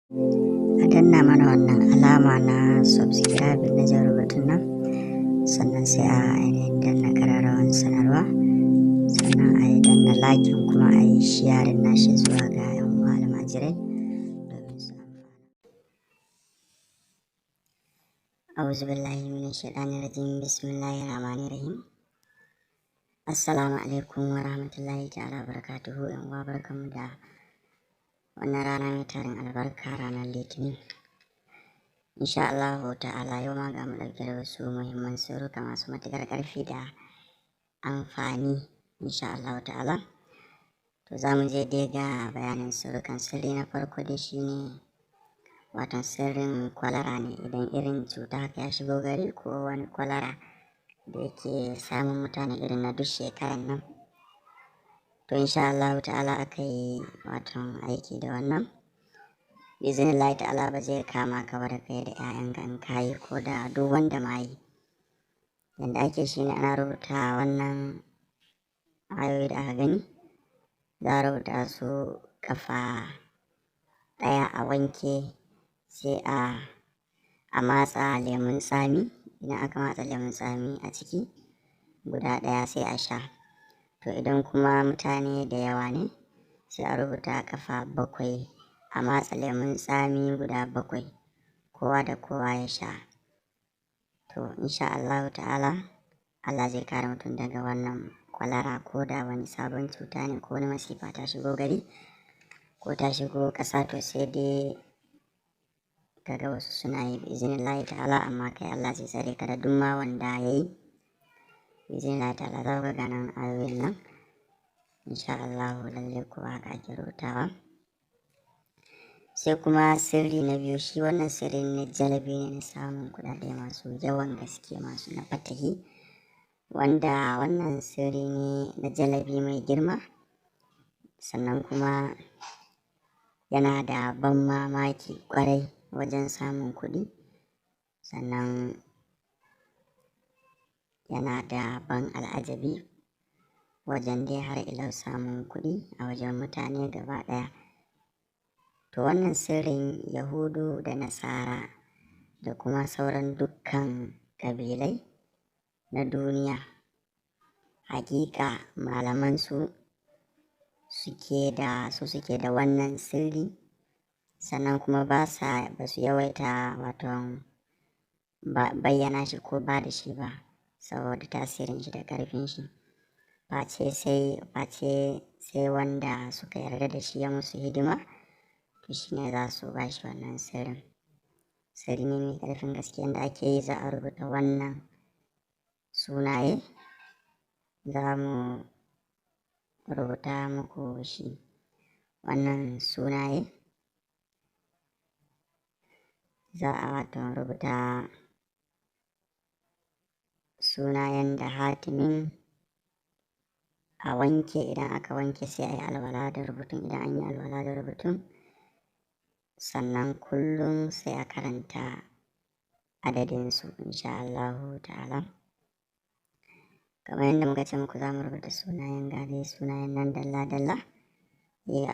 A danna mana wannan alama na subscribe na jan rubutun nan, sannan sai a ainihin danna ƙararrawan sanarwa, sannan a yi danna lakin kuma a yi sharing nashi zuwa ga 'yan uwa almajirai domin su amfana. A'udhu billahi minash shaitanir rajim. Bismillahir rahmanir rahim. Assalamu alaikum wa rahmatullahi ta'ala wa barakatuhu. 'Yan uwa barkanmu da wannan rana mai tarin albarka, ranar Litinin. Insha Allah ta'ala yau ma ga mu ɗauke da wasu muhimman sirruka masu matuƙar ƙarfi da amfani insha Allah ta'ala. To za mu je dai ga bayanin sirrukan. Sirri na farko dai shine watan sirrin kwalara ne. Idan irin cuta haka ya shigo gari ko wani kwalara da yake samun mutane irin na duk shekaran nan, to insha Allah ta'ala aka yi watan aiki da wannan, biznillahi ta'ala ba zai kama ka ba da kai da 'ya'yanka in kayi ko da duk wanda ma yi. Yanda ake shine ana rubuta wannan ayoyi da aka gani, za a rubuta su kafa ɗaya a wanke, sai a matsa lemun tsami. Idan aka matsa lemun tsami a ciki guda ɗaya sai a sha. To idan kuma mutane da yawa ne sai a rubuta kafa bakwai, a matsa lemun tsami guda bakwai, kowa da kowa ya sha. To insha Allah ta'ala Allah zai kare mutum daga wannan kwalara ko da wani sabon cuta ne ko wani masifa ta shigo gari ko ta shigo ƙasa. To sai dai kaga wasu suna yi biznillahi ta'ala, amma kai Allah zai tsare ka da duk ma wanda ya yi biznillahi ta'ala. Za ku ga nan ayoyin nan insha Allah lalle kuwa haka ake rubutawa. Sai kuma sirri na biyu, shi wannan sirri ne jalabi ne na samun kuɗaɗe masu yawan gaske, masu na fatahi, wanda wannan sirri ne na jalabi mai girma, sannan kuma yana da ban mamaki ƙwarai wajen samun kuɗi, sannan yana da ban al'ajabi wajen dai har ila samun kuɗi a wajen mutane gaba ɗaya. To wannan sirrin Yahudu da Nasara da kuma sauran dukkan ƙabilai na duniya, hakika malamansu suke da wannan sirri, sannan kuma ba su yawaita wato bayyana shi ko ba da shi ba saboda tasirin shi da ƙarfin shi. Face sai wanda suka yarda da shi ya musu hidima, to shi ne za su ba shi wannan sirrin. Sirri ne mai ƙarfin gaske. Yanda ake yi, za a rubuta wannan sunaye, za mu rubuta muku shi. Wannan sunaye za a wato rubuta sunayen da hatimin a wanke. Idan aka wanke sai a yi alwala da rubutun. Idan an yi alwala da rubutun, sannan kullum sai a karanta adadinsu insha Allah ta'ala. Kamar yadda muka ce muku, za mu rubuta sunayen gane sunayen nan dalla-dalla.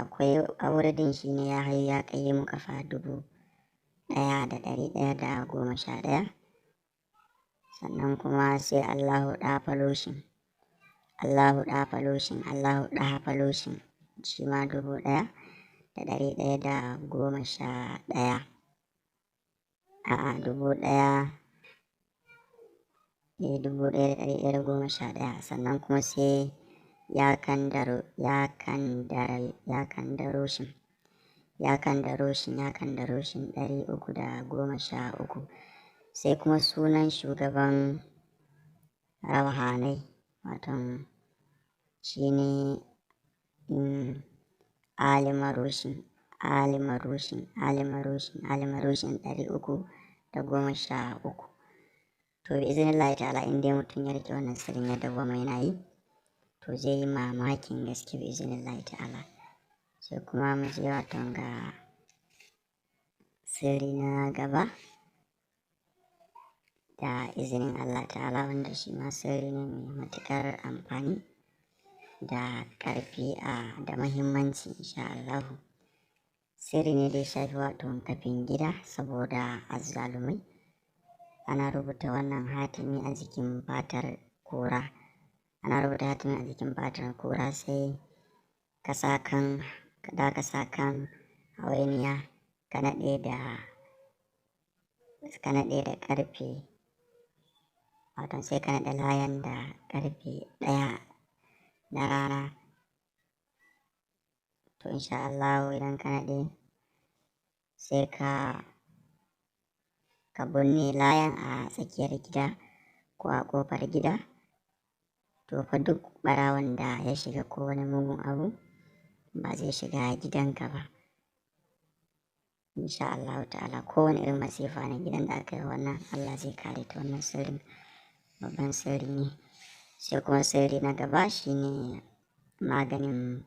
Akwai a wuridin shi ne ya hayu ya qayyimu kafa 1111. Sannan kuma sai Allahu ɗafaloshin shi ma 1111. A'a 1111. Sannan kuma sai ya kandaroshin 313. Sai kuma sunan shugaban rauhanai, waton shi ne alimarushin 313. To biznillahi ta'ala in dai mutum ya rike wannan sirrin ya dawwama yana yi, to zai yi mamakin gaske biznillahi ta'ala. Sai kuma mu je waton ga sirri na gaba da izinin Allah ta'ala, wanda shi ma sirri ne mai matuƙar amfani da ƙarfi da mahimmanci insha Allah. sirri ne da ya shafi wato kafin gida saboda azzalumai. Ana rubuta wannan hatimi a jikin fatar kura. Sai ka sa kan hawainiya ka naɗe da ƙarfe, wato sai ka naɗe layan da ƙarfe 1 na rana. To insha Allah idan ka naɗe sai ka binne layan a tsakiyar gida ko a ƙofar gida. To fa duk ɓarawon da ya shiga ko wani mugun abu ba zai shiga gidanka ba insha Allah ta'ala. Kowane irin masifa na gidan da aka yi wannan, Allah zai kare ta. Wannan sirrin babban sirri ne. Sai kuma sirri na gaba shine maganin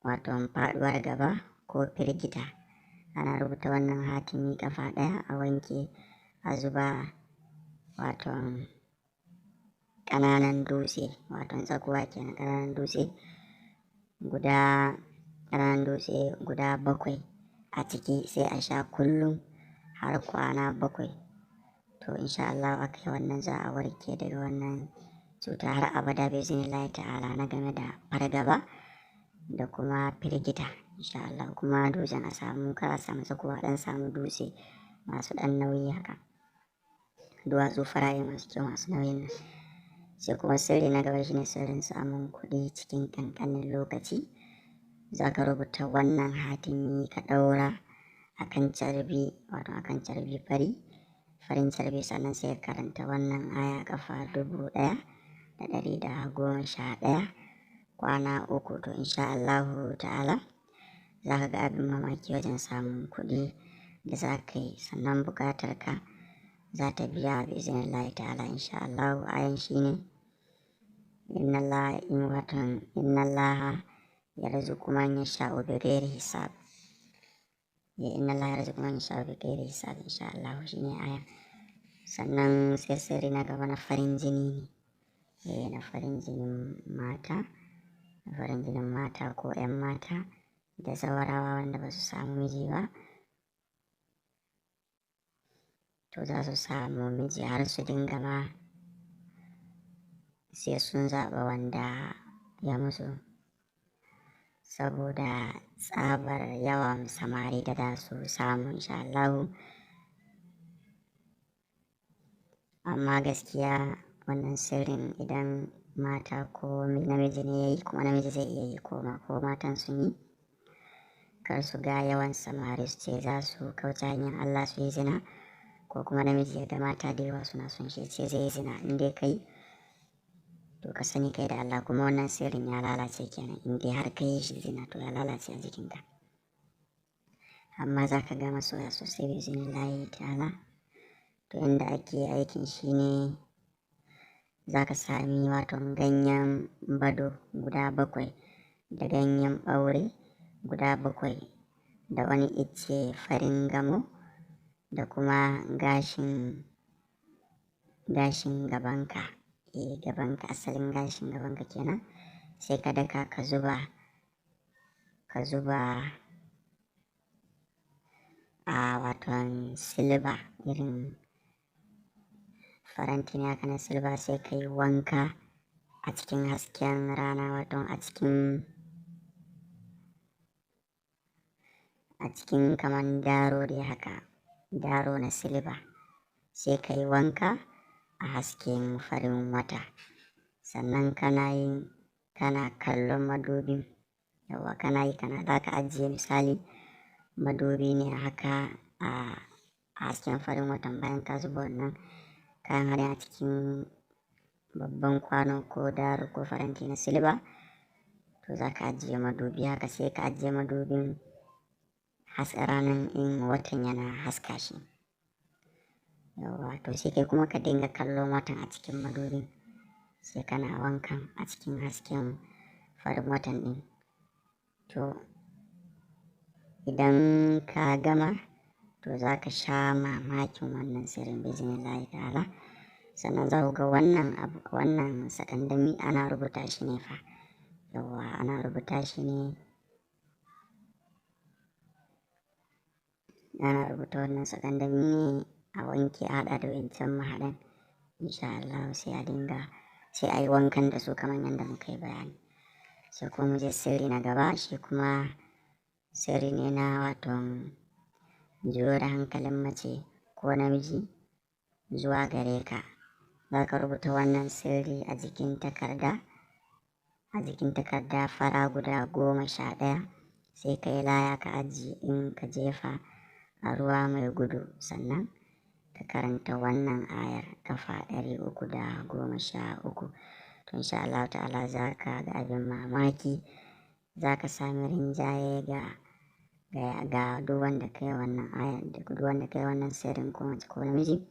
wato faɗuwar gaba ko firgita. Ana rubuta wannan hatimi ƙafa ɗaya a wanke, a zuba wato ƙananan dutse, wato tsakuwa kenan, ƙananan dutse guda 7 a ciki, sai a sha kullum har kwana 7. To insha Allah aka yi wannan za a warke daga wannan cuta har abada biznillahi ta'ala, na game da fargaba da kuma firgita insha Allah. Kuma dutsen a samu tsakuwa, dan samu dutse masu dan nauyi haka, duwatsu farare masu kyau masu nauyin nan. Sai kuma sirri na gaba shine sirrin samun kuɗi cikin ƙanƙanin lokaci. Za ka rubuta wannan hatimi ka ɗaura akan carbi, wato akan carbi farin carbi, sannan sai ka karanta wannan aya ƙafa 1111 kwana 3. To insha Allahu ta'ala za ka ga abin mamaki wajen samun kuɗi da za ka yi, sannan buƙatar ka za ta biya biznillahi ta'ala insha Allahu. Ayan shine inna Allah yarzuqu man yasha'u bighairi hisab. Inna Allah yarzuqu man yasha'u bighairi hisab insha Allah shine aya. Sannan sai sirri na gaba na farin jini ne, na farin jinin mata ko 'yan mata da zawarawa wanda ba su samu miji ba. To za su samu miji har su dinga ma sai sun zaɓa wanda ya musu, saboda tsabar yawan samari da za su samu insha Allahu. Amma gaskiya wannan sirrin idan mata ko namiji ne ya yi, kuma namiji zai iya yi ko matan sun yi, kar su ga yawan samari su ce za su kauce hanyar Allah su yi zina, ko kuma namiji ya ga mata da yawa suna son shi ce zai yi zina. In dai kai, to ka sani kai da Allah, kuma wannan sirrin ya lalace kenan. In dai har ka yi shi zina, to ya lalace a jikinka. Amma za ka ga masoya sosai biznillahi ta'ala. To inda ake aikin shi ne za ka sami wato ganyen bado guda 7 da ganyen ɓaure guda 7 da wani icce farin gamo da kuma gashin gabanka, asalin gashin gabanka kenan. Sai ka daka ka zuba a waton silba, irin faranti ne haka na silba. Sai ka yi wanka a cikin hasken rana, wato a cikin kaman daro dai haka, daro na silba. Sai ka yi wanka a hasken farin wata, sannan kana kallon madubin. Yawa za ka ajiye misali madubi ne haka a hasken farin watan. Bayan ka zuba wannan kayan haɗin a cikin babban kwano ko daro ko faranti na silba, to za ka ajiye madubi haka. Sai ka ajiye madubin ranar in watan yana haska shi. Yawa to sai kai kuma ka dinga kallon watan a cikin madubin, sai kana wankan a cikin hasken farin watan ɗin. To idan ka gama, to za ka sha mamakin wannan sirrin biznillahi ta'ala. Sannan za ku ga wannan sakandami ana rubuta shi ne fa. Yawa ana rubuta shi ne ana rubuta wannan sakandami ne a wanke a haɗa da wancan mahaɗan, insha Allah sai a yi wankan da su kamar yadda muka yi bayani. Sai kuma mu je sirri na gaba, shi kuma sirri ne na wato juyo da hankalin mace ko namiji zuwa gare ka. Za ka rubuta wannan sirri a jikin takarda fara guda 11, sai ka yi laya ka ajiye in ka jefa a ruwa mai gudu, sannan ka karanta wannan ayar kafa 313. To insha Allah ta'ala za ka ga abin mamaki, za ka sami rinjaye ga duk wanda kai wannan ayar, duk wanda kai wannan sirrin ko mace ko namiji,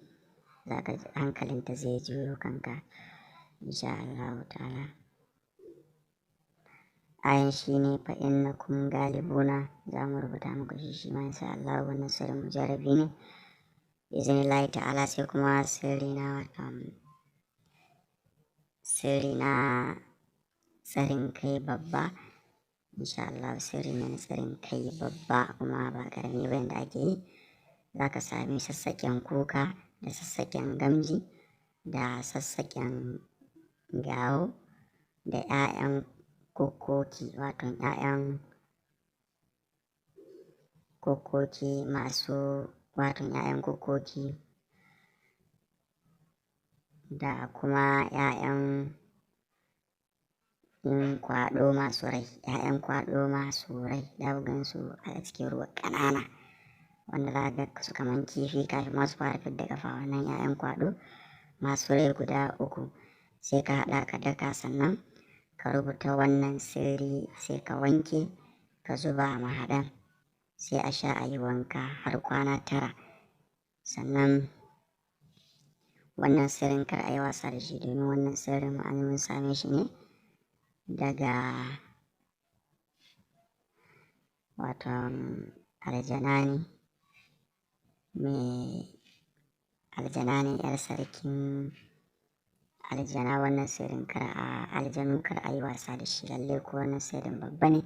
za ka hankalinta zai juyo kanka insha Allah ta'ala. Ayan shi ne fa innakum galibuna, za mu rubuta muku shi ma insha Allah. Wannan sirrin mujarrabi ne izinillahi ta'ala. Sai kuma sirri na tsarin kai babba, insha Allah sirri ne na tsarin kai babba kuma ba karami ba. Yanda ake yi, za ka sami sassaƙen kuka da sassaƙen gamji da sassaƙen gawo da 'ya'yan kokoki, wato 'ya'yan kokoki da kuma 'ya'yan kwaɗo masu rai, 'ya'yan kwaɗo masu rai da gansu a cikin ruwa ƙanana, wanda za ga su kaman kifi kafin masu fara fidda ƙafa. Wannan 'ya'yan kwaɗo masu rai guda 3 sai ka haɗa ka daka, sannan ka rubuta wannan sirri, sai ka wanke ka zuba a mahaɗan, sai a sha a yi wanka har kwana 9. Sannan wannan sirrin kar a yi wasa da shi, domin wannan sirrin mun same shi ne daga wato aljanani yar sarkin aljana. Wannan sirrin aljanu kar a yi wasa da shi, lalle ko wannan sirrin babba ne,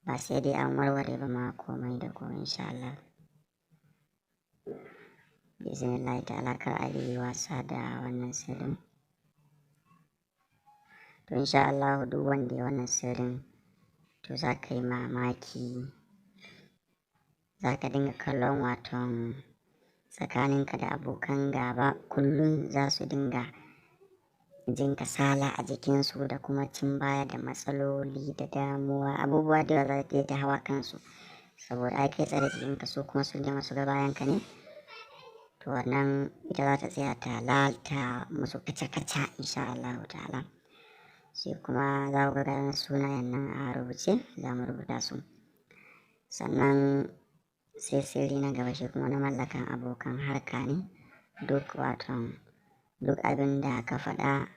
ba sai dai an warware ba ma komai da komai insha Allah. Biznillahi ta'ala kar a yi wasa da wannan sirrin. To insha Allah duk wanda ya wannan sirrin, to za ka yi mamaki, za ka dinga kallon waton tsakaninka da abokan gaba kullum za su dinga jin kasala a jikinsu da kuma cin baya da matsaloli da damuwa, abubuwa da za ka ta hawa kansu, saboda ai kai tsare jikinka, su kuma sun je masu ga bayanka ne. To wannan ita za ta tsaya ta lalata musu kaca-kaca insha Allah ta'ala. Sai kuma za ku ga sunayen nan a rubuce, za mu rubuta su. Sannan sai sirri na gaba, shi kuma na mallakan abokan harka ne. Duk abin da ka faɗa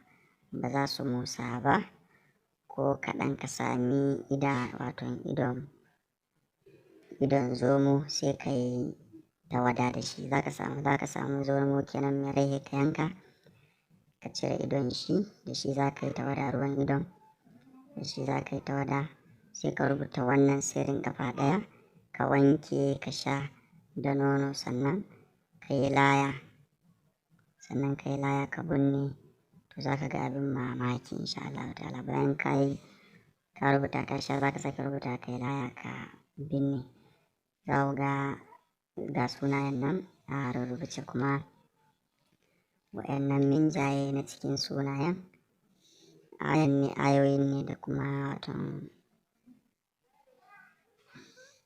ba za su musa ba, ko kaɗan ka sami idon zomo sai ka yi tawada da shi. Za ka samu zomo kenan mai rai, ka yanka ka cire idon shi, da shi za ka yi tawada, ruwan idon da shi za ka yi tawada. Sai ka rubuta wannan sirrin gaba ɗaya, ka wanke ka sha da nono, sannan ka yi laya ka binne. To za ka ga abin mamaki insha Allah ta'ala. Bayan ka rubuta ka sha, za ka sake rubuta ka yi laya ka binne. Za ku ga sunayen nan a rubuce, kuma wa'annan minjaye na cikin sunayen ayoyin ne da kuma waton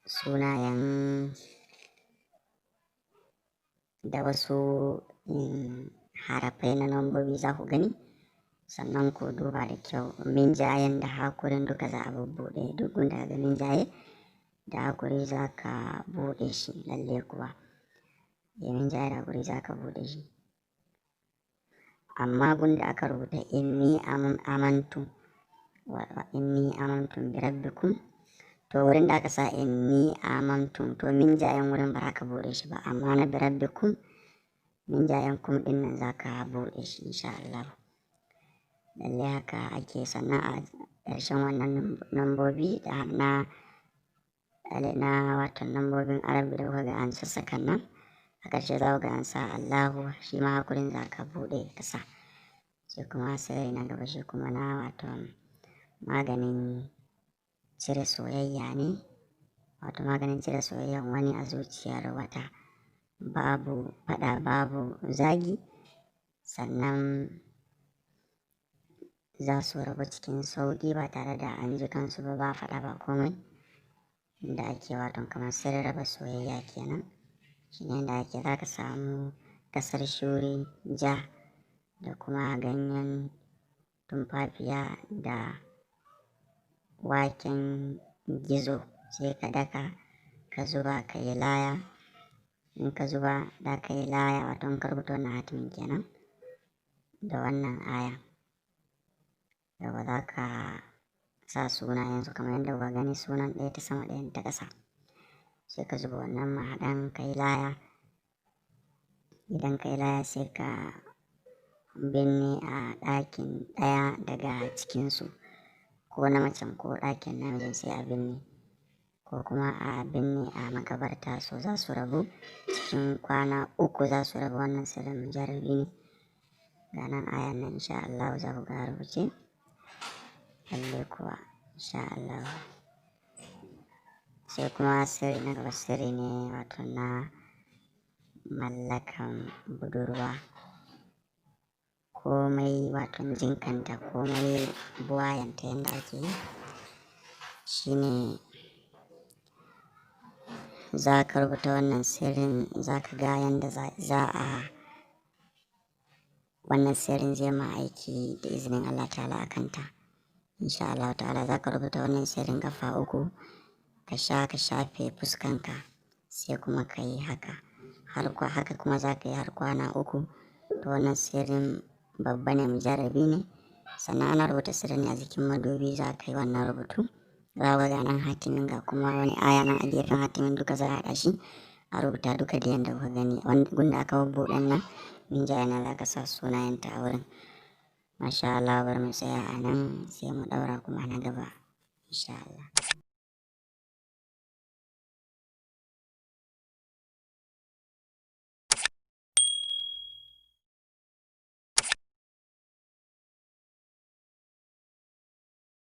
sunayen da wasu harafai na lambobi za ku gani. Sannan ku duba da kyau, minjayen da hakurin duka za a bubbuɗe, duk gunda ga minjaye da hakuri za ka buɗe shi, lalle kuwa minjaye da hakuri za ka buɗe shi. Amma gunda aka rubuta inni amantu bi rabbikum, to wurin da aka sa inni amantu, to minjayen wurin ba za ka buɗe shi ba, amma na bi rabbikum minjayen kum ɗin nan za ka buɗe shi insha Allah. Lalle haka ake. Sannan a ƙarshen wannan lambobi da na na wato lambobin Arabi da kuka ga an sassaka nan a ƙarshe za ku ga an sa Allahu, shi ma hakurin za ka buɗe ka sa. Sai kuma sirri na gaba shi kuma na wato maganin cire soyayya ne, wato maganin cire soyayyan wani a zuciyar wata, babu faɗa babu zagi, sannan za su rabu cikin sauƙi ba tare da an ji kansu ba faɗa ba komai. Da ake wato kamar sirri raba soyayya kenan, shi ne da ake za ka samu ƙasar shuri ja da kuma ganyen tumfafiya da waken gizo, sai ka daka ka zuba ka yi laya. In ka zuba da ka yi laya wato in ka rubuta wannan hatimin kenan da wannan aya, yau za ka sa sunayensu kamar yadda kuka gani, sunan ɗaya ta sama ɗayan ta ƙasa, sai ka zuba wannan mahaɗan ka yi laya. Idan ka yi laya sai ka binne a ɗakin ɗaya daga cikinsu, ko na macen ko ɗakin namijin sai a binne, ko kuma a binne a makabarta. So za su rabu cikin kwana 3, za su rabu. Wannan sirrin mujarrabi ne, ga nan ayan nan insha Allah za ku ga rubuce, lalle kuwa insha Allah. Sai kuma sirri na gaba sirri ne wato na mallakan budurwa, komai wato jinkanta komai buwayanta yadda ake yi shine za ka rubuta wannan sirrin, za ka ga yadda wannan sirrin zai ma aiki da izinin Allah ta'ala a kanta insha Allah ta'ala. Za ka rubuta wannan sirrin ƙafa 3 ka shafe fuskanka, sai kuma ka yi haka haka kuma za ka yi har kwana 3. To wannan sirrin babba ne, mujarrabi ne, sannan ana rubuta sirrin a jikin madubi. Za ka yi wannan rubutu, za ku ga nan hatimin ga kuma wani aya nan a gefen hatimin, duka za a haɗa shi a rubuta duka da yadda kuka gani. Gunda aka buɗe nan min jaya na za ka sa sunayenta a wurin. Masha Allah, bari mu tsaya a nan sai mu ɗaura kuma na gaba insha Allah.